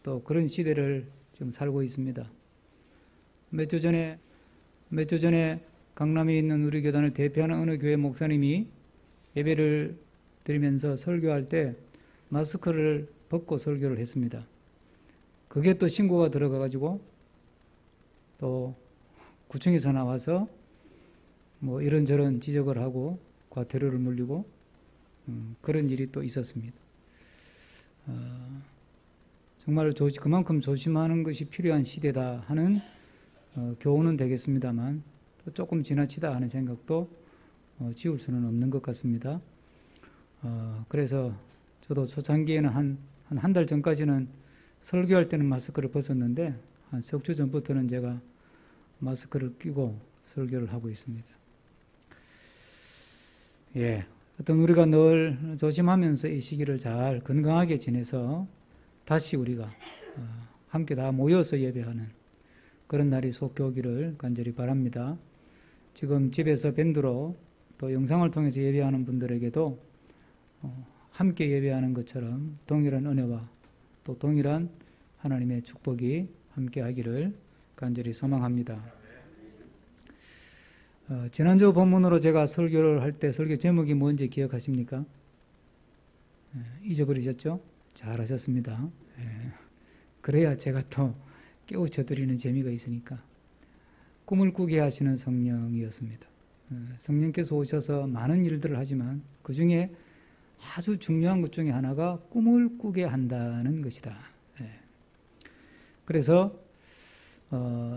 또 그런 시대를 지금 살고 있습니다. 몇 주 전에 강남에 있는 우리 교단을 대표하는 어느 교회 목사님이 예배를 드리면서 설교할 때 마스크를 벗고 설교를 했습니다. 그게 또 신고가 들어가가지고 또 구청에서 나와서 뭐 이런저런 지적을 하고 과태료를 물리고 그런 일이 또 있었습니다. 정말 그만큼 조심하는 것이 필요한 시대다 하는 교훈은 되겠습니다만 또 조금 지나치다 하는 생각도 지울 수는 없는 것 같습니다. 그래서 저도 초창기에는 한 달 전까지는 설교할 때는 마스크를 벗었는데 한 석 주 전부터는 제가 마스크를 끼고 설교를 하고 있습니다. 예, 어떤 우리가 늘 조심하면서 이 시기를 잘 건강하게 지내서 다시 우리가 함께 다 모여서 예배하는 그런 날이 속히 오기를 간절히 바랍니다. 지금 집에서 밴드로 또 영상을 통해서 예배하는 분들에게도 함께 예배하는 것처럼 동일한 은혜와 또 동일한 하나님의 축복이 함께 하기를 간절히 소망합니다. 지난주 본문으로 제가 설교를 할 때 설교 제목이 뭔지 기억하십니까? 잊어버리셨죠? 잘하셨습니다. 그래야 제가 또 깨우쳐드리는 재미가 있으니까. 꿈을 꾸게 하시는 성령이었습니다. 성령께서 오셔서 많은 일들을 하지만 그 중에 아주 중요한 것 중에 하나가 꿈을 꾸게 한다는 것이다. 그래서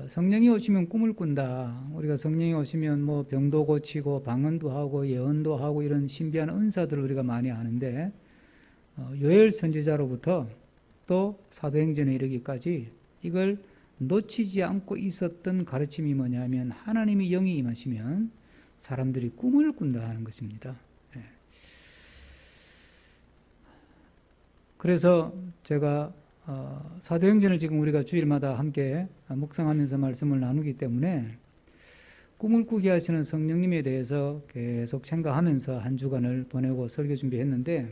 성령이 오시면 꿈을 꾼다. 우리가 성령이 오시면 뭐 병도 고치고 방언도 하고 예언도 하고 이런 신비한 은사들을 우리가 많이 아는데 요엘 선지자로부터 또 사도행전에 이르기까지 이걸 놓치지 않고 있었던 가르침이 뭐냐면 하나님의 영이 임하시면 사람들이 꿈을 꾼다 하는 것입니다. 그래서 제가 사도행전을 지금 우리가 주일마다 함께 묵상하면서 말씀을 나누기 때문에 꿈을 꾸게 하시는 성령님에 대해서 계속 생각하면서 한 주간을 보내고 설교 준비했는데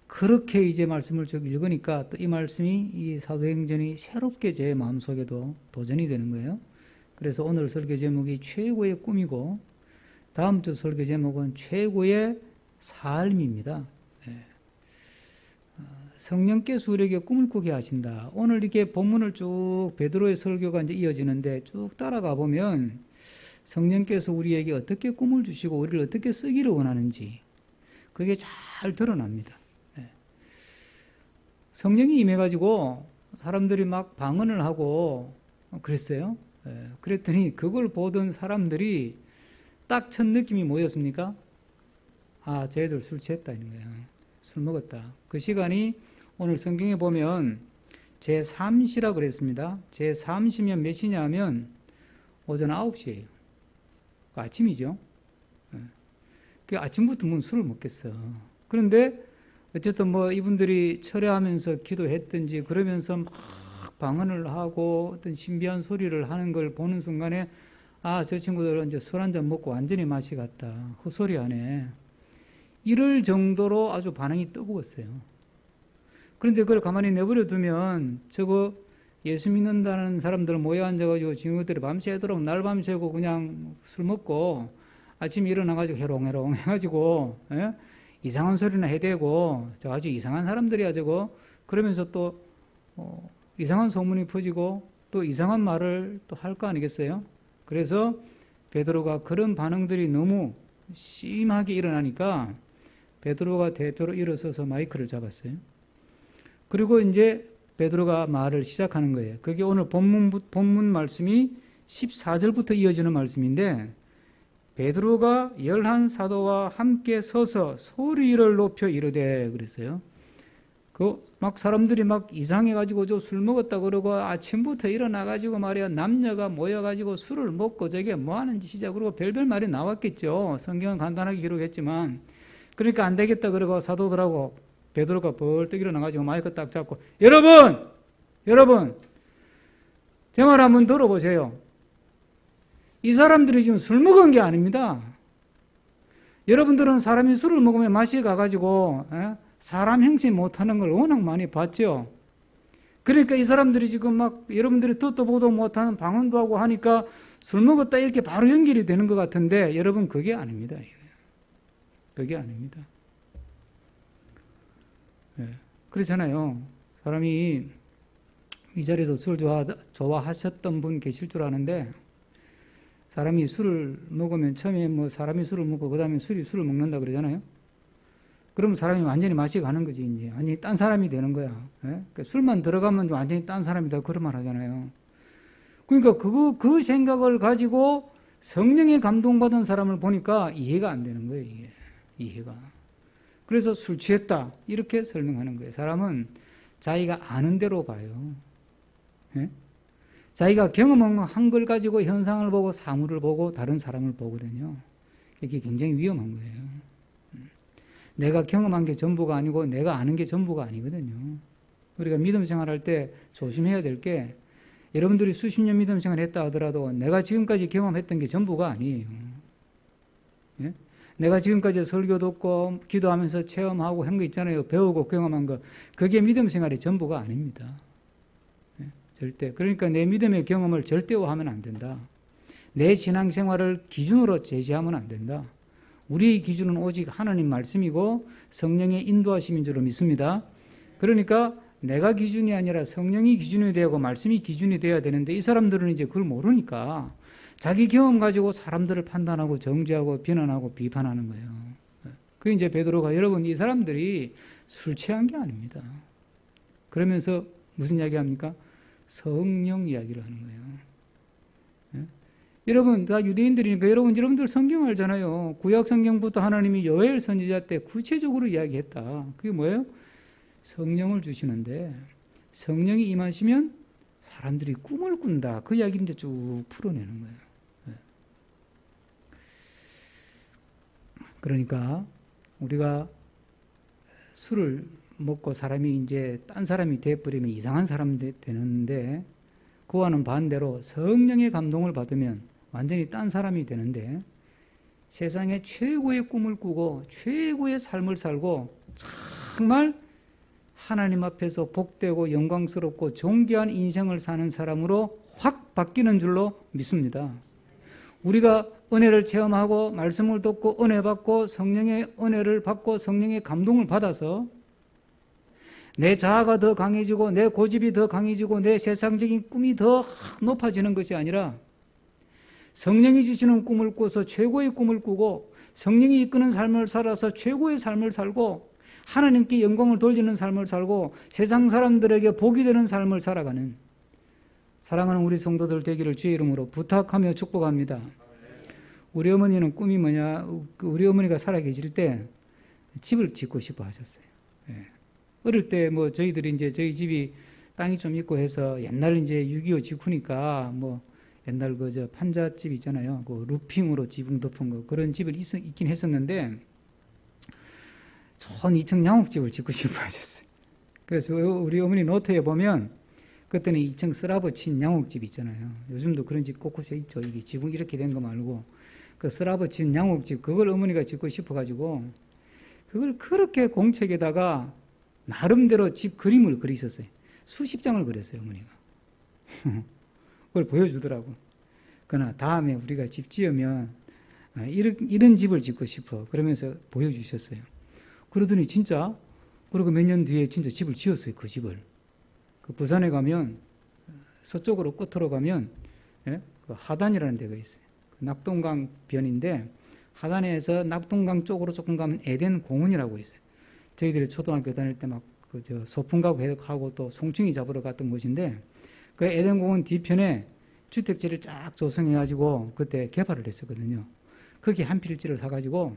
그렇게 이제 말씀을 쭉 읽으니까 또 이 말씀이 이 사도행전이 새롭게 제 마음속에도 도전이 되는 거예요. 그래서 오늘 설교 제목이 최고의 꿈이고 다음 주 설교 제목은 최고의 삶입니다. 성령께서 우리에게 꿈을 꾸게 하신다. 오늘 이렇게 본문을 쭉 베드로의 설교가 이제 이어지는데 쭉 따라가 보면 성령께서 우리에게 어떻게 꿈을 주시고 우리를 어떻게 쓰기를 원하는지 그게 잘 드러납니다. 성령이 임해가지고 사람들이 막 방언을 하고 그랬어요. 그랬더니 그걸 보던 사람들이 딱 첫 느낌이 뭐였습니까? 아, 쟤들 술 취했다 이런 거예요. 술 먹었다. 그 시간이 오늘 성경에 보면 제3시라 그랬습니다. 제3시면 몇 시냐 하면 오전 9시예요. 아침이죠. 그 아침부터 뭔 술을 먹겠어. 그런데 어쨌든 뭐 이분들이 철회하면서 기도했든지 그러면서 막 방언을 하고 어떤 신비한 소리를 하는 걸 보는 순간에 아, 저 친구들은 이제 술 한잔 먹고 완전히 맛이 갔다. 헛소리 하네. 이럴 정도로 아주 반응이 뜨거웠어요. 그런데 그걸 가만히 내버려 두면 저거 예수 믿는다는 사람들 모여 앉아가지고 친구들이 밤새도록 날 밤새고 그냥 술 먹고 아침에 일어나가지고 해롱해롱 해가지고 이상한 소리나 해대고 저 아주 이상한 사람들이야 저거 그러면서 또 이상한 소문이 퍼지고 또 이상한 말을 또 할 거 아니겠어요? 그래서 베드로가 그런 반응들이 너무 심하게 일어나니까 베드로가 대표로 일어서서 마이크를 잡았어요. 그리고 이제 베드로가 말을 시작하는 거예요. 그게 오늘 본문 말씀이 14절부터 이어지는 말씀인데 베드로가 11사도와 함께 서서 소리를 높여 이르되 그랬어요. 막 사람들이 막 이상해가지고 저 술 먹었다 그러고 아침부터 일어나가지고 말이야 남녀가 모여가지고 술을 먹고 저게 뭐 하는 짓이자 그러고 별별 말이 나왔겠죠. 성경은 간단하게 기록했지만 그러니까 안 되겠다 그러고 사도들하고 베드로가 벌떡 일어나가지고 마이크 딱 잡고 여러분 제 말 한번 들어보세요. 이 사람들이 지금 술 먹은 게 아닙니다. 여러분들은 사람이 술을 먹으면 맛이 가가지고 사람 행세 못하는 걸 워낙 많이 봤죠. 그러니까 이 사람들이 지금 막 여러분들이 듣도 보도 못하는 방언도 하고 하니까 술 먹었다 이렇게 바로 연결이 되는 것 같은데 여러분 그게 아닙니다. 그게 아닙니다. 예. 그렇잖아요. 사람이 이 자리에도 술 좋아하셨던 분 계실 줄 아는데 사람이 술을 먹으면 처음에 뭐 사람이 술을 먹고 그 다음에 술이 술을 먹는다 그러잖아요. 그러면 사람이 완전히 맛이 가는 거지 이제 완전히 딴 사람이 되는 거야. 예? 그러니까 술만 들어가면 완전히 딴 사람이다 그런 말 하잖아요. 그러니까 그 생각을 가지고 성령의 감동받은 사람을 보니까 이해가 안 되는 거예요. 이게 이해가. 그래서 술 취했다 이렇게 설명하는 거예요. 사람은 자기가 아는 대로 봐요. 예? 자기가 경험한 걸 가지고 현상을 보고 사물을 보고 다른 사람을 보거든요. 이게 굉장히 위험한 거예요. 내가 경험한 게 전부가 아니고 내가 아는 게 전부가 아니거든요. 우리가 믿음 생활할 때 조심해야 될 게 여러분들이 수십 년 믿음 생활을 했다 하더라도 내가 지금까지 경험했던 게 전부가 아니에요. 예? 내가 지금까지 설교 듣고 기도하면서 체험하고 한 거 있잖아요. 배우고 경험한 거. 그게 믿음 생활의 전부가 아닙니다. 예? 절대. 그러니까 내 믿음의 경험을 절대화하면 안 된다. 내 신앙생활을 기준으로 제시하면 안 된다. 우리의 기준은 오직 하나님 말씀이고 성령의 인도하심인 줄로 믿습니다. 그러니까 내가 기준이 아니라 성령이 기준이 되고 말씀이 기준이 되어야 되는데 이 사람들은 이제 그걸 모르니까 자기 경험 가지고 사람들을 판단하고 정죄하고 비난하고 비판하는 거예요. 그게 이제 베드로가 여러분 이 사람들이 술 취한 게 아닙니다. 그러면서 무슨 이야기 합니까? 성령 이야기를 하는 거예요. 여러분 다 유대인들이니까 여러분들 성경 알잖아요. 구약 성경부터 하나님이 요엘 선지자 때 구체적으로 이야기했다. 그게 뭐예요? 성령을 주시는데 성령이 임하시면 사람들이 꿈을 꾼다. 그 이야기를 이제 쭉 풀어내는 거예요. 그러니까 우리가 술을 먹고 사람이 이제 딴 사람이 돼버리면 이상한 사람이 되는데 그와는 반대로 성령의 감동을 받으면 완전히 딴 사람이 되는데 세상에 최고의 꿈을 꾸고 최고의 삶을 살고 정말 하나님 앞에서 복되고 영광스럽고 존귀한 인생을 사는 사람으로 확 바뀌는 줄로 믿습니다. 우리가 은혜를 체험하고 말씀을 듣고 은혜 받고 성령의 은혜를 받고 성령의 감동을 받아서 내 자아가 더 강해지고 내 고집이 더 강해지고 내 세상적인 꿈이 더 높아지는 것이 아니라 성령이 주시는 꿈을 꿔서 최고의 꿈을 꾸고 성령이 이끄는 삶을 살아서 최고의 삶을 살고 하나님께 영광을 돌리는 삶을 살고 세상 사람들에게 복이 되는 삶을 살아가는 사랑하는 우리 성도들 되기를 주의 이름으로 부탁하며 축복합니다. 우리 어머니는 꿈이 뭐냐? 우리 어머니가 살아계실 때 집을 짓고 싶어 하셨어요. 예. 어릴 때 뭐 저희들이 이제 저희 집이 땅이 좀 있고 해서 옛날 이제 6.25 직후니까 뭐 옛날 그 판잣집 있잖아요. 그 루핑으로 지붕 덮은 거 그런 집을 있긴 했었는데 좋은 2층 양옥집을 짓고 싶어 하셨어요. 그래서 우리 어머니 노트에 보면 그때는 2층 슬라브 친 양옥집 있잖아요. 요즘도 그런 집 곳곳에 있죠. 이게 지붕 이렇게 된 거 말고 그 슬라브 친 양옥집 그걸 어머니가 짓고 싶어가지고 그걸 그렇게 공책에다가 나름대로 집 그림을 그리셨어요. 수십 장을 그렸어요, 어머니가. 그걸 보여주더라고. 그러나 다음에 우리가 집 지으면 이런 집을 짓고 싶어. 그러면서 보여주셨어요. 그러더니 진짜 그리고 몇 년 뒤에 진짜 집을 지었어요. 그 집을. 그 부산에 가면 서쪽으로 끝으로 가면 예? 그 하단이라는 데가 있어요. 그 낙동강 변인데 하단에서 낙동강 쪽으로 조금 가면 에덴 공원이라고 있어요. 저희들이 초등학교 다닐 때 막 그 소풍 가고 또 송충이 잡으러 갔던 곳인데 그 에덴 공원 뒤편에 주택지를 쫙 조성해가지고 그때 개발을 했었거든요. 거기 한 필지를 사가지고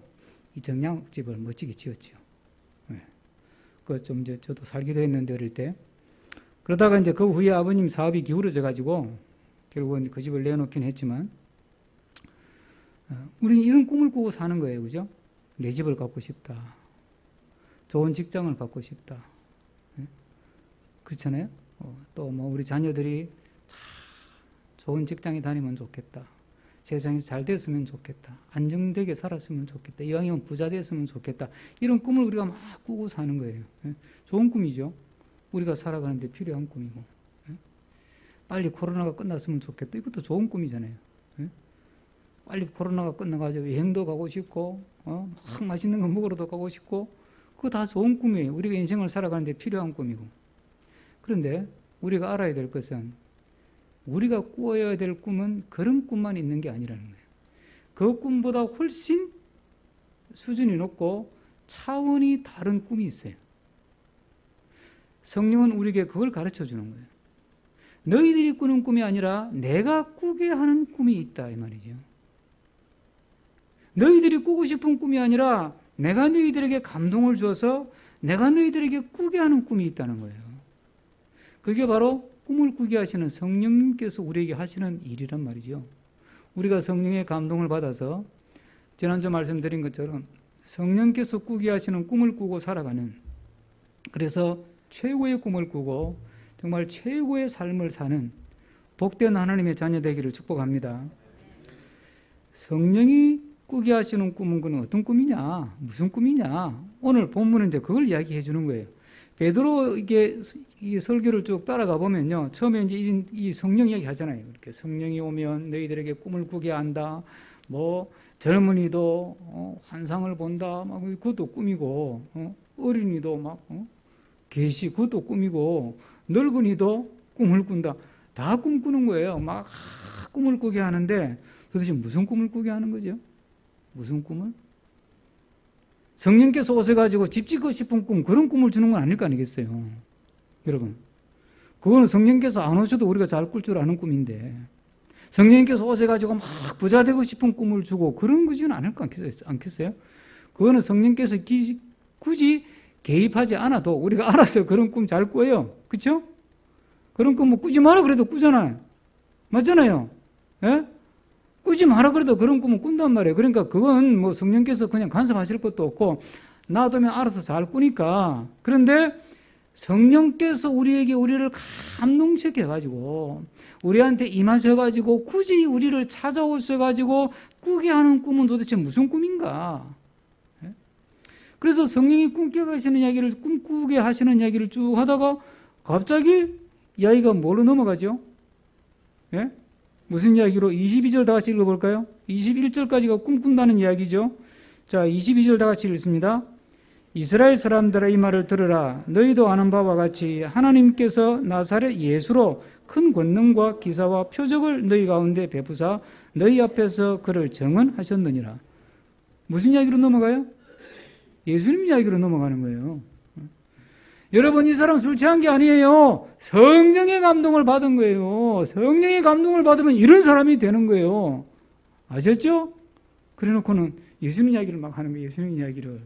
이 정량집을 멋지게 지었죠. 네. 그 좀 이제 저도 살기도 했는데 어릴 때. 그러다가 이제 그 후에 아버님 사업이 기울어져가지고 결국은 그 집을 내놓긴 했지만 우리는 이런 꿈을 꾸고 사는 거예요, 그죠? 내 집을 갖고 싶다. 좋은 직장을 갖고 싶다. 네? 그렇잖아요? 또 뭐 우리 자녀들이 좋은 직장에 다니면 좋겠다. 세상이 잘 됐으면 좋겠다. 안정되게 살았으면 좋겠다. 이왕이면 부자 됐으면 좋겠다. 이런 꿈을 우리가 막 꾸고 사는 거예요. 좋은 꿈이죠. 우리가 살아가는데 필요한 꿈이고, 빨리 코로나가 끝났으면 좋겠다. 이것도 좋은 꿈이잖아요. 빨리 코로나가 끝나가지고 여행도 가고 싶고, 막 맛있는 거 먹으러도 가고 싶고, 그거 다 좋은 꿈이에요. 우리가 인생을 살아가는데 필요한 꿈이고. 그런데 우리가 알아야 될 것은 우리가 꾸어야 될 꿈은 그런 꿈만 있는 게 아니라는 거예요. 그 꿈보다 훨씬 수준이 높고 차원이 다른 꿈이 있어요. 성령은 우리에게 그걸 가르쳐 주는 거예요. 너희들이 꾸는 꿈이 아니라 내가 꾸게 하는 꿈이 있다 이 말이죠. 너희들이 꾸고 싶은 꿈이 아니라 내가 너희들에게 감동을 줘서 내가 너희들에게 꾸게 하는 꿈이 있다는 거예요. 그게 바로 꿈을 꾸게 하시는 성령님께서 우리에게 하시는 일이란 말이죠. 우리가 성령의 감동을 받아서 지난주 말씀드린 것처럼 성령께서 꾸게 하시는 꿈을 꾸고 살아가는, 그래서 최고의 꿈을 꾸고 정말 최고의 삶을 사는 복된 하나님의 자녀 되기를 축복합니다. 성령이 꾸게 하시는 꿈은 그는 어떤 꿈이냐? 무슨 꿈이냐? 오늘 본문은 이제 그걸 이야기해 주는 거예요. 베드로 이 설교를 쭉 따라가 보면요. 처음에 이제 이 성령 이야기 하잖아요. 이렇게 성령이 오면 너희들에게 꿈을 꾸게 한다. 뭐 젊은이도 환상을 본다. 막 그것도 꿈이고, 어린이도 막 계시 그것도 꿈이고, 늙은이도 꿈을 꾼다. 다 꿈꾸는 거예요. 막 꿈을 꾸게 하는데 도대체 무슨 꿈을 꾸게 하는 거죠? 무슨 꿈을? 성령께서 오셔가지고 집 짓고 싶은 꿈, 그런 꿈을 주는 건 아닐 거 아니겠어요? 여러분, 그거는 성령께서 안 오셔도 우리가 잘 꿀 줄 아는 꿈인데, 성령께서 오셔가지고 막 부자 되고 싶은 꿈을 주고 그런 거지는 않을 거 않겠어요? 그거는 성령께서 굳이 개입하지 않아도 우리가 알아서 그런 꿈 잘 꿔요. 그렇죠? 그런 꿈 뭐 꾸지 마라 그래도 꾸잖아요. 맞잖아요. 예? 꾸지 마라 그래도 그런 꿈은 꾼단 말이에요. 그러니까 그건 뭐 성령께서 그냥 간섭하실 것도 없고 놔두면 알아서 잘 꾸니까. 그런데 성령께서 우리를 감동시켜가지고 우리한테 임하셔가지고 굳이 우리를 찾아오셔가지고 꾸게 하는 꿈은 도대체 무슨 꿈인가? 그래서 성령이 꿈꾸게 하시는 이야기를, 꿈꾸게 하시는 이야기를 쭉 하다가 갑자기 이야기가 뭐로 넘어가죠? 예? 무슨 이야기로? 22절 다 같이 읽어볼까요? 21절까지가 꿈꾼다는 이야기죠. 자, 22절 다 같이 읽습니다. 이스라엘 사람들아 이 말을 들으라. 너희도 아는 바와 같이 하나님께서 나사렛 예수로 큰 권능과 기사와 표적을 너희 가운데 베푸사 너희 앞에서 그를 정언하셨느니라. 무슨 이야기로 넘어가요? 예수님 이야기로 넘어가는 거예요. 여러분, 이 사람 술 취한 게 아니에요. 성령의 감동을 받은 거예요. 성령의 감동을 받으면 이런 사람이 되는 거예요. 아셨죠? 그래 놓고는 예수님 이야기를 막 하는 거예요. 예수님 이야기를.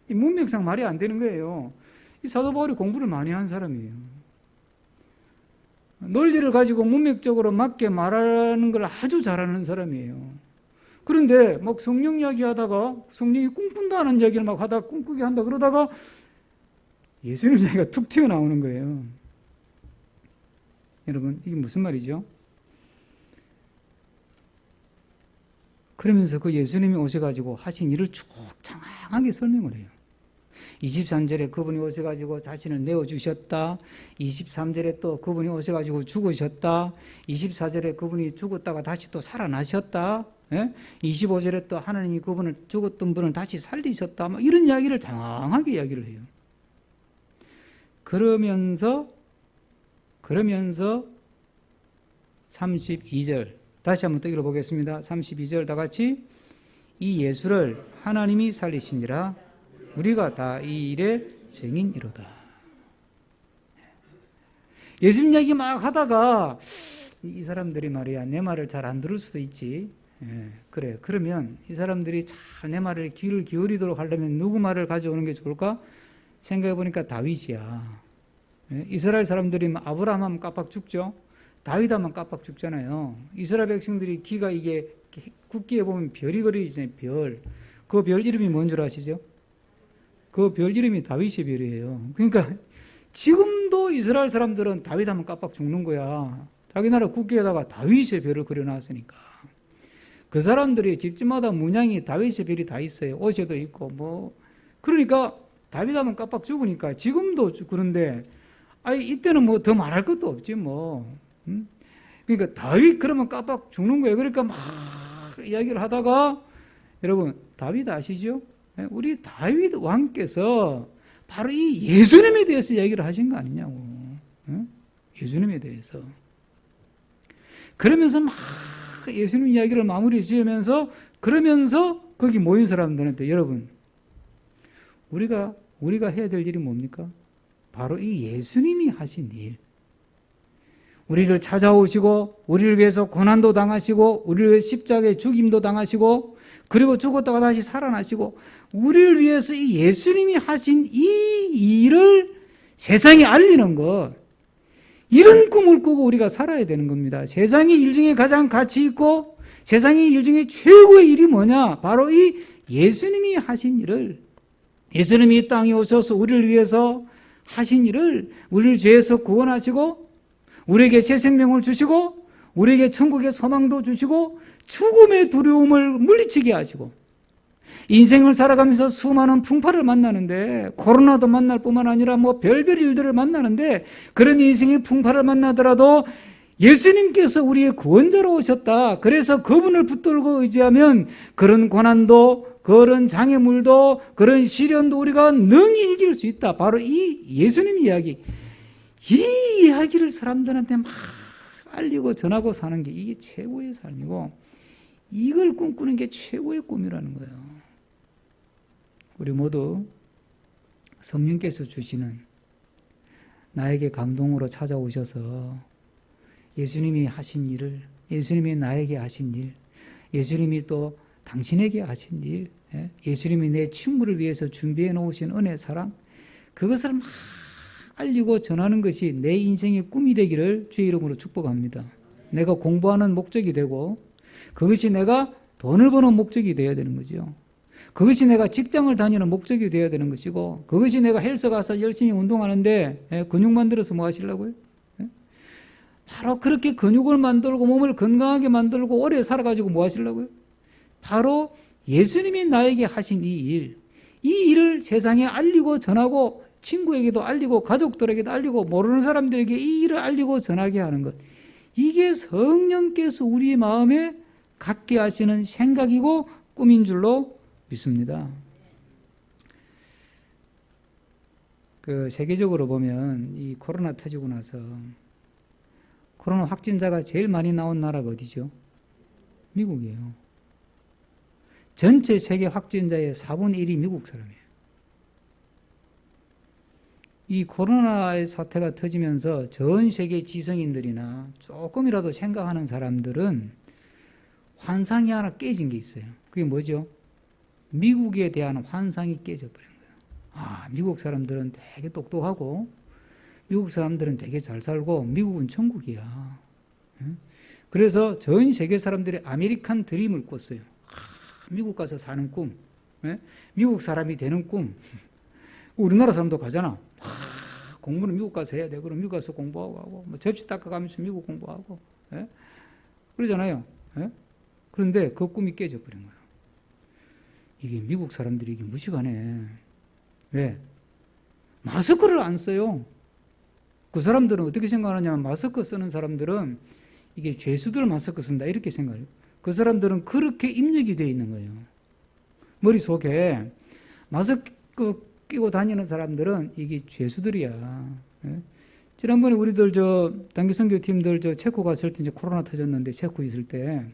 이 문맥상 말이 안 되는 거예요. 이 사도 바울이 공부를 많이 한 사람이에요. 논리를 가지고 문맥적으로 맞게 말하는 걸 아주 잘하는 사람이에요. 그런데 막 성령 이야기 하다가 성령이 꿈꾼다는 이야기를 막 하다가 꿈꾸게 한다 그러다가 예수님 이야기가 툭 튀어나오는 거예요. 여러분, 이게 무슨 말이죠? 그러면서 그 예수님이 오셔가지고 하신 일을 쭉 장황하게 설명을 해요. 23절에 그분이 오셔가지고 자신을 내어주셨다. 23절에 또 그분이 오셔가지고 죽으셨다. 24절에 그분이 죽었다가 다시 또 살아나셨다. 25절에 또 하나님이 그분을 죽었던 분을 다시 살리셨다. 뭐 이런 이야기를 장황하게 이야기를 해요. 그러면서 32절 다시 한번 또 읽어보겠습니다. 32절 다 같이 이 예수를 하나님이 살리시니라 우리가 다 이 일의 증인이로다. 예수님 이야기 막 하다가 이 사람들이 말이야 내 말을 잘 안 들을 수도 있지. 그래. 그러면 이 사람들이 잘 내 말을 귀를 기울이도록 하려면 누구 말을 가져오는 게 좋을까? 생각해 보니까 다윗이야. 이스라엘 사람들이 아브라함 하면 깜빡 죽죠. 다윗 하면 깜빡 죽잖아요. 이스라엘 백성들이 귀가 이게 국기에 보면 별이 그려지잖아요. 별. 그 별 이름이 뭔 줄 아시죠? 그 별 이름이 다윗의 별이에요. 그러니까 지금도 이스라엘 사람들은 다윗 하면 깜빡 죽는 거야. 자기 나라 국기에다가 다윗의 별을 그려놨으니까. 그 사람들이 집집마다 문양이 다윗의 별이 다 있어요. 옷에도 있고 뭐. 그러니까 다윗 하면 깜빡 죽으니까 지금도 그런데 아니, 이때는 뭐 더 말할 것도 없지, 뭐. 그러니까 다윗 그러면 깜빡 죽는 거예요. 그러니까 막 이야기를 하다가, 여러분, 다윗 아시죠? 우리 다윗 왕께서 바로 이 예수님에 대해서 이야기를 하신 거 아니냐고. 예수님에 대해서. 그러면서 막 예수님 이야기를 마무리 지으면서, 그러면서 거기 모인 사람들한테, 여러분, 우리가 해야 될 일이 뭡니까? 바로 이 예수님이 하신 일. 우리를 찾아오시고, 우리를 위해서 고난도 당하시고, 우리를 위해 십자가에 죽임도 당하시고, 그리고 죽었다가 다시 살아나시고, 우리를 위해서 이 예수님이 하신 이 일을 세상에 알리는 것, 이런 꿈을 꾸고 우리가 살아야 되는 겁니다. 세상의 일 중에 가장 가치 있고 세상의 일 중에 최고의 일이 뭐냐? 바로 이 예수님이 하신 일을, 예수님이 이 땅에 오셔서 우리를 위해서 하신 일을, 우리를 죄에서 구원하시고 우리에게 새 생명을 주시고 우리에게 천국의 소망도 주시고 죽음의 두려움을 물리치게 하시고, 인생을 살아가면서 수많은 풍파를 만나는데, 코로나도 만날 뿐만 아니라 뭐 별별 일들을 만나는데, 그런 인생의 풍파를 만나더라도 예수님께서 우리의 구원자로 오셨다. 그래서 그분을 붙들고 의지하면 그런 고난도, 그런 장애물도, 그런 시련도 우리가 능히 이길 수 있다. 바로 이 예수님 이야기, 이 이야기를 사람들한테 막 알리고 전하고 사는 게 이게 최고의 삶이고, 이걸 꿈꾸는 게 최고의 꿈이라는 거예요. 우리 모두 성령께서 주시는, 나에게 감동으로 찾아오셔서 예수님이 하신 일을, 예수님이 나에게 하신 일, 예수님이 또 당신에게 하신 일, 예수님이 내 친구를 위해서 준비해 놓으신 은혜, 사랑, 그것을 막 알리고 전하는 것이 내 인생의 꿈이 되기를 주의 이름으로 축복합니다. 내가 공부하는 목적이 되고, 그것이 내가 돈을 버는 목적이 되어야 되는 거죠. 그것이 내가 직장을 다니는 목적이 되어야 되는 것이고, 그것이 내가 헬스 가서 열심히 운동하는데 근육 만들어서 뭐 하시려고요? 바로 그렇게 근육을 만들고 몸을 건강하게 만들고 오래 살아가지고 뭐 하시려고요? 바로 예수님이 나에게 하신 이 일, 이 일을 세상에 알리고 전하고, 친구에게도 알리고 가족들에게도 알리고 모르는 사람들에게 이 일을 알리고 전하게 하는 것, 이게 성령께서 우리 마음에 갖게 하시는 생각이고 꿈인 줄로 믿습니다. 세계적으로 보면 이 코로나 터지고 나서 코로나 확진자가 제일 많이 나온 나라가 어디죠? 미국이에요. 전체 세계 확진자의 4분의 1이 미국 사람이에요. 이 코로나의 사태가 터지면서 전 세계 지성인들이나 조금이라도 생각하는 사람들은 환상이 하나 깨진 게 있어요. 그게 뭐죠? 미국에 대한 환상이 깨져버린 거예요. 미국 사람들은 되게 똑똑하고, 미국 사람들은 되게 잘 살고, 미국은 천국이야. 그래서 전 세계 사람들이 아메리칸 드림을 꿨어요. 미국 가서 사는 꿈, 미국 사람이 되는 꿈. 우리나라 사람도 가잖아. 공부는 미국 가서 해야 돼. 그럼 미국 가서 공부하고 하고, 뭐 접시 닦아가면서 미국 공부하고, 그러잖아요. 그런데 그 꿈이 깨져버린 거예요. 이게 미국 사람들이 이게 무식하네. 왜? 마스크를 안 써요. 그 사람들은 어떻게 생각하냐면, 마스크 쓰는 사람들은 이게 죄수들 마스크 쓴다 이렇게 생각해요. 그 사람들은 그렇게 입력이 되어 있는 거예요. 머릿속에 마스크 끼고 다니는 사람들은 이게 죄수들이야. 지난번에 우리들 단기선교팀들 체코 갔을 때 이제 코로나 터졌는데, 체코 있을 때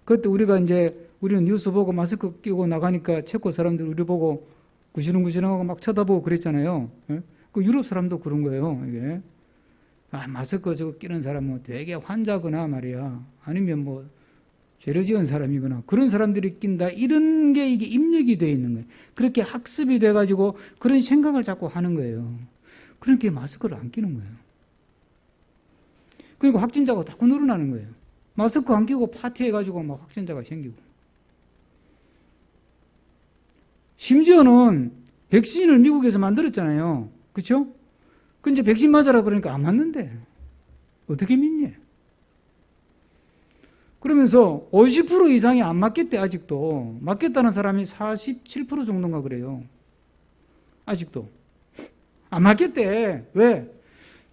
그때 우리는 뉴스 보고 마스크 끼고 나가니까 체코 사람들 우리 보고 구시렁구시렁하고 막 쳐다보고 그랬잖아요. 그 유럽 사람도 그런 거예요. 이게 마스크 저거 끼는 사람은 되게 환자거나 말이야, 아니면 뭐 죄를 지은 사람이거나 그런 사람들이 낀다, 이런 게 이게 입력이 되어 있는 거예요. 그렇게 학습이 돼가지고 그런 생각을 자꾸 하는 거예요. 그렇게 마스크를 안 끼는 거예요. 그리고 확진자가 자꾸 늘어나는 거예요. 마스크 안 끼고 파티해가지고 막 확진자가 생기고. 심지어는 백신을 미국에서 만들었잖아요. 그렇죠? 근데 백신 맞아라 그러니까 안 맞는데 어떻게 믿니? 그러면서 50% 이상이 안 맞겠대. 아직도 맞겠다는 사람이 47% 정도인가 그래요. 아직도 안 맞겠대. 왜?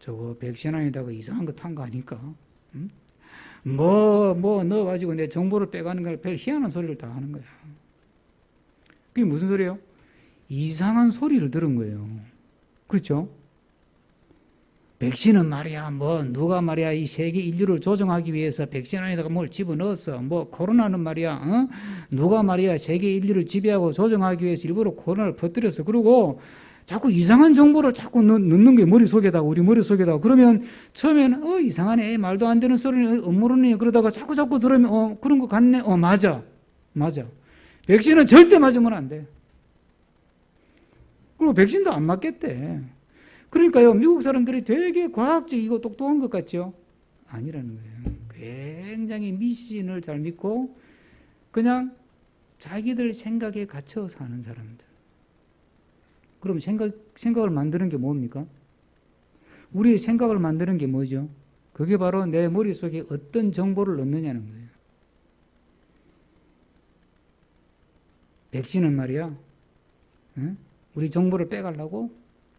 저거 백신 안에다가 이상한 거 탄 거 아닐까? 응? 뭐 넣어가지고 내 정보를 빼가는 걸 별 희한한 소리를 다 하는 거야. 그게 무슨 소리예요? 이상한 소리를 들은 거예요. 그렇죠? 백신은 말이야, 누가 말이야, 이 세계 인류를 조정하기 위해서 백신 안에다가 뭘 집어넣었어. 코로나는 말이야, 누가 말이야, 세계 인류를 지배하고 조정하기 위해서 일부러 코로나를 퍼뜨렸어. 그리고 자꾸 이상한 정보를 자꾸 넣는 게 머릿속에다가, 우리 머릿속에다가. 그러면 처음에는, 이상하네. 말도 안 되는 소리는 음모론이네. 그러다가 자꾸 들으면, 그런 거 같네. 맞아. 백신은 절대 맞으면 안 돼. 그리고 백신도 안 맞겠대. 그러니까요, 미국 사람들이 되게 과학적이고 똑똑한 것 같죠? 아니라는 거예요. 굉장히 미신을 잘 믿고 그냥 자기들 생각에 갇혀 사는 사람들. 그럼 생각을 만드는 게 뭡니까? 우리의 생각을 만드는 게 뭐죠? 그게 바로 내 머릿속에 어떤 정보를 넣느냐는 거예요. 백신은 말이야, 우리 정보를 빼가려고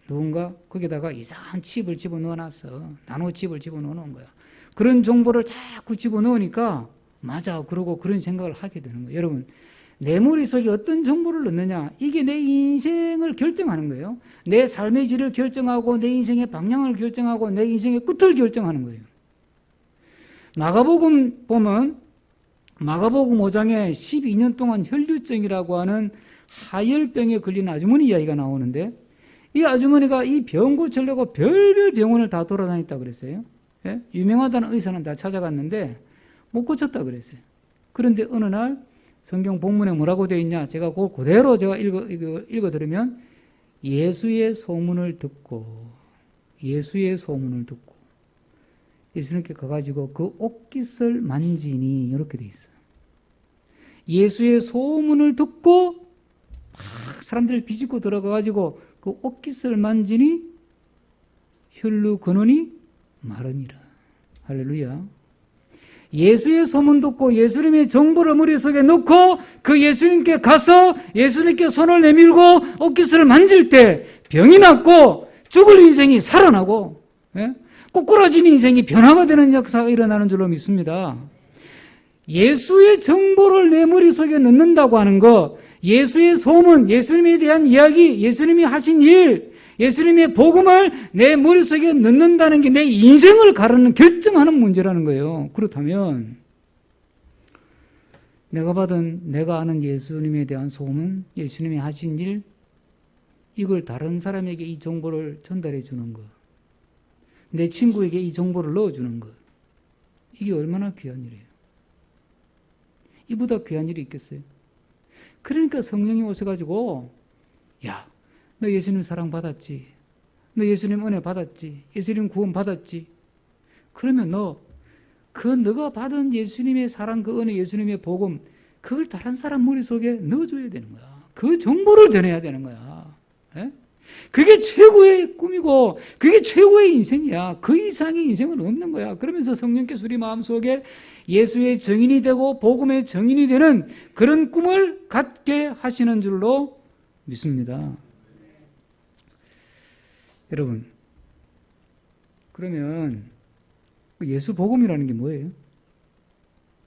누군가 거기다가 이상한 칩을 집어넣어놨어. 나노칩을 집어넣어놓은 거야. 그런 정보를 자꾸 집어넣으니까 맞아. 그러고 그런 생각을 하게 되는 거예요. 여러분, 내 머릿속에 어떤 정보를 넣느냐, 이게 내 인생을 결정하는 거예요. 내 삶의 질을 결정하고 내 인생의 방향을 결정하고 내 인생의 끝을 결정하는 거예요. 마가복음 보면 마가복음 5장에 12년 동안 혈류증이라고 하는 하열병에 걸린 아주머니 이야기가 나오는데, 이 아주머니가 이 병 고치려고 별별 병원을 다 돌아다녔다 그랬어요. 예? 유명하다는 의사는 다 찾아갔는데 못 고쳤다 그랬어요. 그런데 어느 날 성경 본문에 뭐라고 되어 있냐? 제가 그대로 제가 읽어 들으면 예수의 소문을 듣고 예수님께 가가지고 그 옷깃을 만지니 이렇게 되어 있어요. 예수의 소문을 듣고 막 사람들이 비집고 들어가가지고 그 옷깃을 만지니 혈루 근원이 마르니라. 할렐루야. 예수의 소문 듣고 예수님의 정보를 머릿속에 넣고 그 예수님께 가서 예수님께 손을 내밀고 옷깃을 만질 때 병이 낫고 죽을 인생이 살아나고, 꼬꾸라진 인생이 변화가 되는 역사가 일어나는 줄로 믿습니다. 예수의 정보를 내 머릿속에 넣는다고 하는 거, 예수의 소문, 예수님에 대한 이야기, 예수님이 하신 일, 예수님의 복음을 내 머릿속에 넣는다는 게 내 인생을 가르는 결정하는 문제라는 거예요. 그렇다면 내가 아는 예수님에 대한 소문, 예수님이 하신 일, 이걸 다른 사람에게 이 정보를 전달해 주는 것, 내 친구에게 이 정보를 넣어주는 것, 이게 얼마나 귀한 일이에요. 이보다 귀한 일이 있겠어요? 그러니까 성령이 오셔가지고, 야, 너 예수님 사랑 받았지? 너 예수님 은혜 받았지? 예수님 구원 받았지? 그러면 너가 받은 예수님의 사랑, 그 은혜, 예수님의 복음, 그걸 다른 사람 머릿속에 넣어줘야 되는 거야. 그 정보를 전해야 되는 거야. 에? 그게 최고의 꿈이고 그게 최고의 인생이야. 그 이상의 인생은 없는 거야. 그러면서 성령께서 우리 마음속에 예수의 증인이 되고 복음의 증인이 되는 그런 꿈을 갖게 하시는 줄로 믿습니다. 여러분, 그러면 예수 복음이라는 게 뭐예요?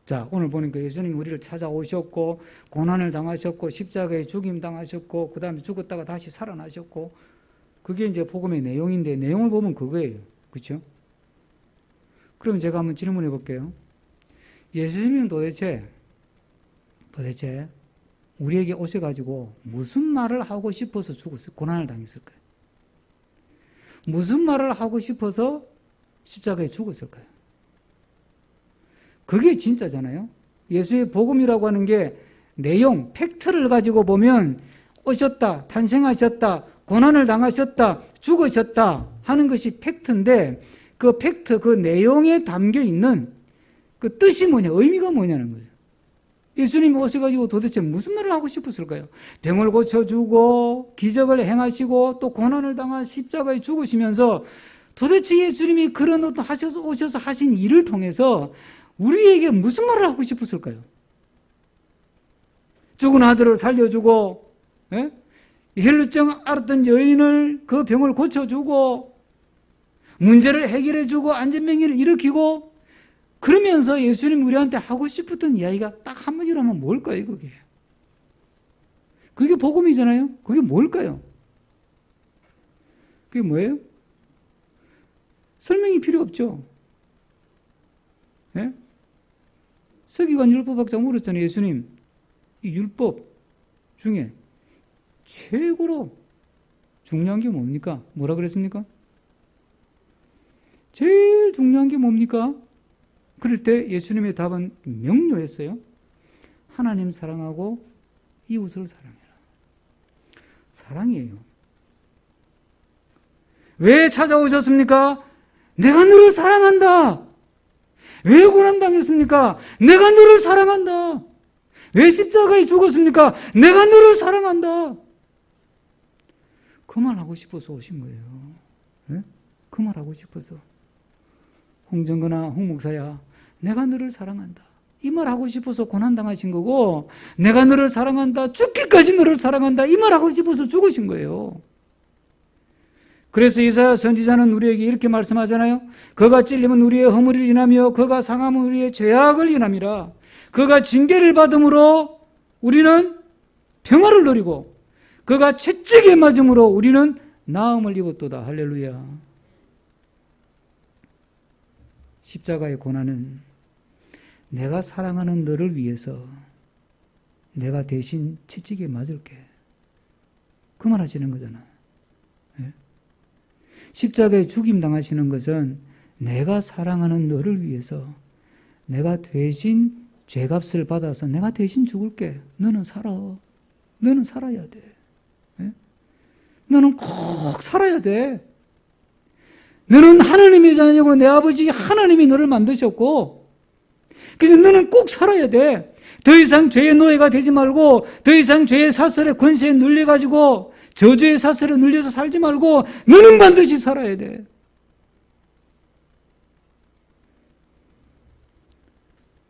자, 오늘 보니까 예수님이 우리를 찾아오셨고 고난을 당하셨고 십자가에 죽임 당하셨고 그 다음에 죽었다가 다시 살아나셨고, 그게 이제 복음의 내용인데 내용을 보면 그거예요. 그렇죠? 그럼 제가 한번 질문해 볼게요. 예수님은 도대체 우리에게 오셔가지고 무슨 말을 하고 싶어서 죽었어요? 고난을 당했을까요? 무슨 말을 하고 싶어서 십자가에 죽었을까요? 그게 진짜잖아요. 예수의 복음이라고 하는 게 내용, 팩트를 가지고 보면 오셨다, 탄생하셨다, 고난을 당하셨다, 죽으셨다 하는 것이 팩트인데, 그 팩트, 그 내용에 담겨 있는 그 뜻이 뭐냐, 의미가 뭐냐는 거예요. 예수님이 오셔가지고 도대체 무슨 말을 하고 싶었을까요? 병을 고쳐주고 기적을 행하시고 또 고난을 당한 십자가에 죽으시면서 도대체 예수님이 그런 오셔서 하신 일을 통해서 우리에게 무슨 말을 하고 싶었을까요? 죽은 아들을 살려주고, 혈루증 앓았던 여인을 그 병을 고쳐주고, 문제를 해결해주고 안전병기를 일으키고 그러면서 예수님 우리한테 하고 싶었던 이야기가 딱 한마디로 하면 뭘까요, 그게? 그게 복음이잖아요? 그게 뭘까요? 그게 뭐예요? 설명이 필요 없죠. 예? 서기관 율법학자 물었잖아요. 예수님, 이 율법 중에 최고로 중요한 게 뭡니까? 뭐라 그랬습니까? 제일 중요한 게 뭡니까? 그럴 때 예수님의 답은 명료했어요. 하나님 사랑하고 이웃을 사랑해라. 사랑이에요. 왜 찾아오셨습니까? 내가 너를 사랑한다. 왜 고난당했습니까? 내가 너를 사랑한다. 왜 십자가에 죽었습니까? 내가 너를 사랑한다. 그 말 하고 싶어서 오신 거예요. 네? 그 말 하고 싶어서. 홍정근아, 홍목사야, 내가 너를 사랑한다. 이 말 하고 싶어서 고난당하신 거고, 내가 너를 사랑한다, 죽기까지 너를 사랑한다, 이 말 하고 싶어서 죽으신 거예요. 그래서 이사야 선지자는 우리에게 이렇게 말씀하잖아요. 그가 찔리면 우리의 허물을 인하며 그가 상하면 우리의 죄악을 인함이라. 그가 징계를 받음으로 우리는 평화를 누리고 그가 채찍에 맞음으로 우리는 나음을 입었도다. 할렐루야. 십자가의 고난은 내가 사랑하는 너를 위해서 내가 대신 채찍에 맞을게. 그 말 하시는 거잖아. 예? 십자가에 죽임 당하시는 것은 내가 사랑하는 너를 위해서 내가 대신 죄값을 받아서 내가 대신 죽을게. 너는 살아. 너는 살아야 돼. 예? 너는 꼭 살아야 돼. 너는 하나님의 자녀고 내 아버지 하나님이 너를 만드셨고 그러니까 너는 꼭 살아야 돼. 더 이상 죄의 노예가 되지 말고 더 이상 죄의 사슬에 권세에 눌려가지고 저주의 사슬에 눌려서 살지 말고 너는 반드시 살아야 돼.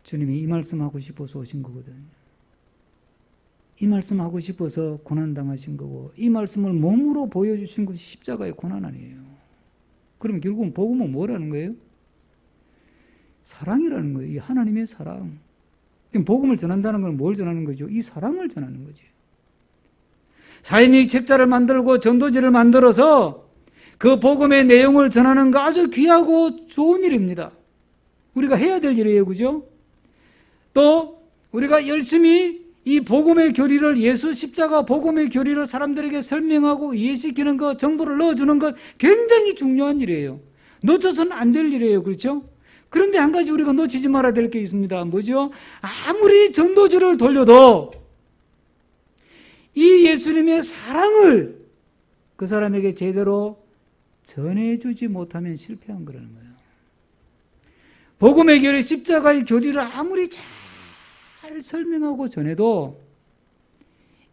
주님이 이 말씀하고 싶어서 오신 거거든. 이 말씀하고 싶어서 고난당하신 거고 이 말씀을 몸으로 보여주신 것이 십자가의 고난 아니에요. 그러면 결국은 복음은 뭐라는 거예요? 사랑이라는 거예요. 이 하나님의 사랑. 복음을 전한다는 건 뭘 전하는 거죠? 이 사랑을 전하는 거지. 사인이 책자를 만들고 전도지를 만들어서 그 복음의 내용을 전하는 거 아주 귀하고 좋은 일입니다. 우리가 해야 될 일이에요. 그죠? 또 우리가 열심히 이 복음의 교리를 예수 십자가 복음의 교리를 사람들에게 설명하고 이해시키는 것, 정보를 넣어주는 것 굉장히 중요한 일이에요. 놓쳐서는 안 될 일이에요. 그렇죠? 그런데 한 가지 우리가 놓치지 말아야 될 게 있습니다. 뭐죠? 아무리 전도지를 돌려도 이 예수님의 사랑을 그 사람에게 제대로 전해주지 못하면 실패한 거라는 거예요. 복음의 교리, 십자가의 교리를 아무리 잘 설명하고 전해도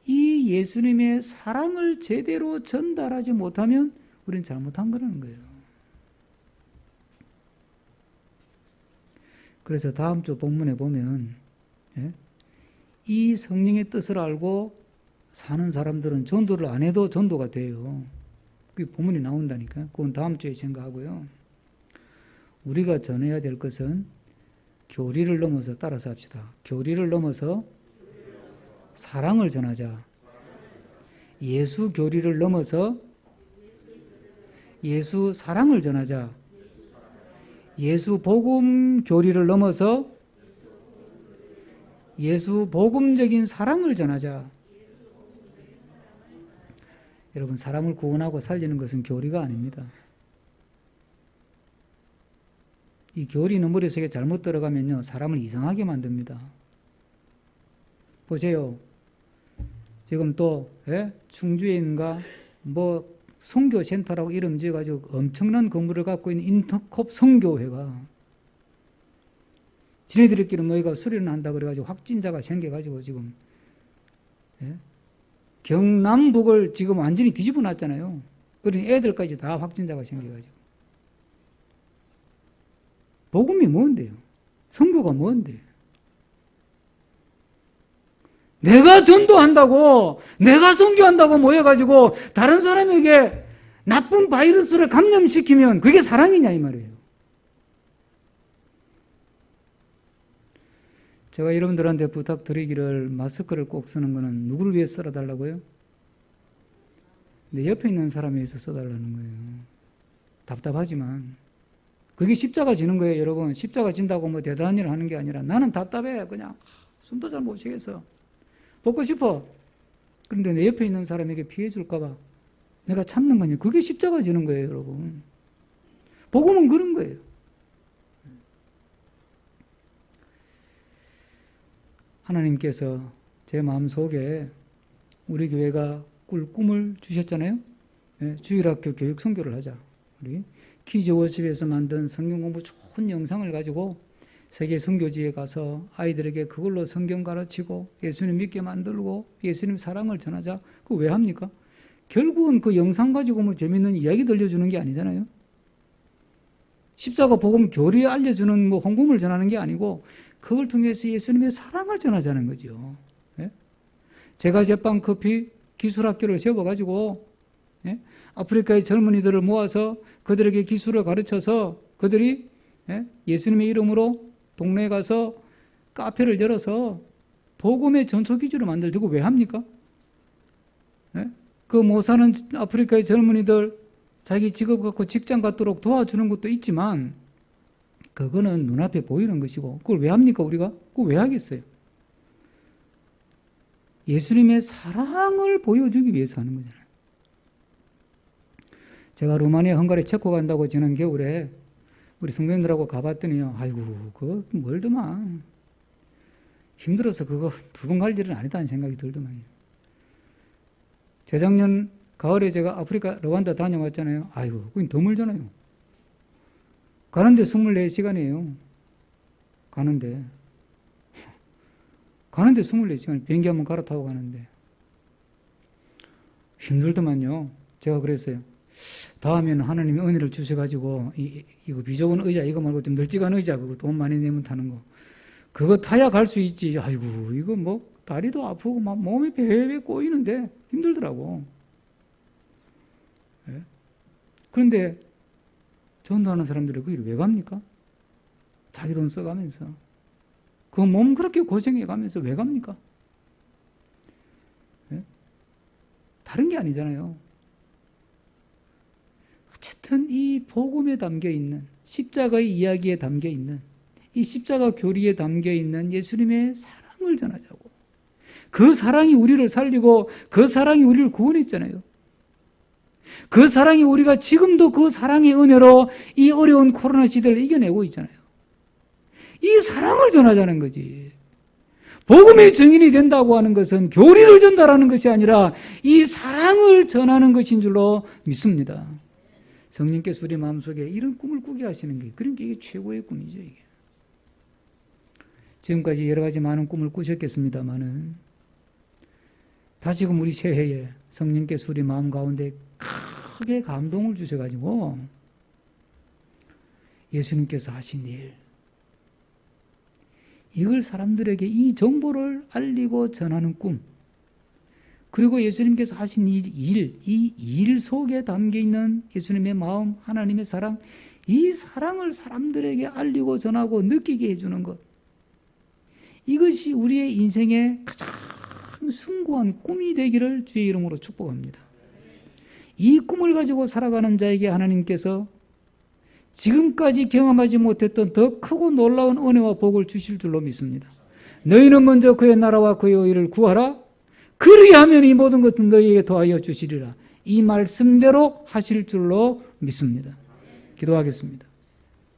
이 예수님의 사랑을 제대로 전달하지 못하면 우리는 잘못한 거라는 거예요. 그래서 다음 주 본문에 보면 이 성령의 뜻을 알고 사는 사람들은 전도를 안 해도 전도가 돼요. 그게 본문이 나온다니까. 그건 다음 주에 생각하고요. 우리가 전해야 될 것은 교리를 넘어서 따라서 합시다. 교리를 넘어서 사랑을 전하자. 예수 교리를 넘어서 예수 사랑을 전하자. 예수 복음 교리를 넘어서 예수 복음적인 사랑을 전하자. 여러분, 사람을 구원하고 살리는 것은 교리가 아닙니다. 이 교리는 머릿속에 잘못 들어가면요, 사람을 이상하게 만듭니다. 보세요. 지금 또 충주에 있는가 뭐 선교센터라고 이름 지어가지고 엄청난 건물을 갖고 있는 인터콥 선교회가 지네들끼리 모여가 수련을 한다 그래가지고 확진자가 생겨가지고 지금 경남북을 지금 완전히 뒤집어 놨잖아요. 그러니 애들까지 다 확진자가 생겨가지고. 복음이 뭔데요? 선교가 뭔데? 내가 전도한다고, 내가 선교한다고 모여가지고 다른 사람에게 나쁜 바이러스를 감염시키면 그게 사랑이냐 이 말이에요. 제가 여러분들한테 부탁드리기를 마스크를 꼭 쓰는 거는 누구를 위해 써달라고요? 내 옆에 있는 사람에 위해서 써달라는 거예요. 답답하지만 그게 십자가 지는 거예요. 여러분, 십자가 진다고 뭐 대단한 일을 하는 게 아니라 나는 답답해. 그냥 숨도 잘 못 쉬겠어. 벗고 싶어. 그런데 내 옆에 있는 사람에게 피해 줄까 봐 내가 참는 거냐. 그게 십자가 지는 거예요, 여러분. 복음은 그런 거예요. 하나님께서 제 마음속에 우리 교회가 꿀 꿈을 주셨잖아요. 네, 주일학교 교육 선교를 하자. 우리 키즈워십에서 만든 성경 공부 좋은 영상을 가지고 세계 선교지에 가서 아이들에게 그걸로 성경 가르치고 예수님 믿게 만들고 예수님 사랑을 전하자. 그거 왜 합니까? 결국은 그 영상 가지고 뭐 재밌는 이야기 들려주는 게 아니잖아요. 십자가 복음 교리에 알려주는 뭐 홍보물 전하는 게 아니고 그걸 통해서 예수님의 사랑을 전하자는 거죠. 예? 제가 제빵 커피 기술학교를 세워가지고 예? 아프리카의 젊은이들을 모아서 그들에게 기술을 가르쳐서 그들이 예수님의 이름으로 동네에 가서 카페를 열어서 복음의 전초기지로 만들고 왜 합니까? 예? 그 못 사는 아프리카의 젊은이들 자기 직업 갖고 직장 갖도록 도와주는 것도 있지만 그거는 눈앞에 보이는 것이고 그걸 왜 합니까 우리가? 그걸 왜 하겠어요? 예수님의 사랑을 보여주기 위해서 하는 거잖아요. 제가 루마니아 헝가리 체코 간다고 지난 겨울에 우리 성도님들하고 가봤더니요. 아이고 그거 멀더만. 힘들어서 그거 두 번 갈 일은 아니다는 생각이 들더만요. 재작년 가을에 제가 아프리카 르완다 다녀왔잖아요. 아이고 그건 더 멀잖아요. 가는데 24시간이에요. 가는데 24시간 비행기 한번 갈아타고 가는데 힘들더만요. 제가 그랬어요. 다음에는 하나님이 은혜를 주셔가지고 이거 비좁은 의자 이거 말고 좀 널찍한 의자 그거 돈 많이 내면 타는 거 그거 타야 갈 수 있지. 아이고 이거 뭐 다리도 아프고 막 몸이 베베 꼬이는데 힘들더라고. 네? 그런데 전도하는 사람들이 그 일을 왜 갑니까? 자기 돈 써가면서 그 몸 그렇게 고생해가면서 왜 갑니까? 네? 다른 게 아니잖아요. 어쨌든 이 복음에 담겨있는 십자가의 이야기에 담겨있는 이 십자가 교리에 담겨있는 예수님의 사랑을 전하자고. 그 사랑이 우리를 살리고 그 사랑이 우리를 구원했잖아요. 그 사랑이 우리가 지금도 그 사랑의 은혜로 이 어려운 코로나 시대를 이겨내고 있잖아요. 이 사랑을 전하자는 거지. 복음의 증인이 된다고 하는 것은 교리를 전달하는 것이 아니라 이 사랑을 전하는 것인 줄로 믿습니다. 성령께서 우리 마음속에 이런 꿈을 꾸게 하시는 게 그러니까 이게 최고의 꿈이죠. 이게. 지금까지 여러 가지 많은 꿈을 꾸셨겠습니다마는 다시금 우리 새해에 성령께서 우리 마음 가운데 크게 감동을 주셔가지고 예수님께서 하신 일 이걸 사람들에게 이 정보를 알리고 전하는 꿈 그리고 예수님께서 하신 이 일 속에 담겨있는 예수님의 마음 하나님의 사랑 이 사랑을 사람들에게 알리고 전하고 느끼게 해주는 것 이것이 우리의 인생의 가장 숭고한 꿈이 되기를 주의 이름으로 축복합니다. 이 꿈을 가지고 살아가는 자에게 하나님께서 지금까지 경험하지 못했던 더 크고 놀라운 은혜와 복을 주실 줄로 믿습니다. 너희는 먼저 그의 나라와 그의 의를 구하라. 그리하면 이 모든 것은 너희에게 더하여 주시리라. 이 말씀대로 하실 줄로 믿습니다. 기도하겠습니다.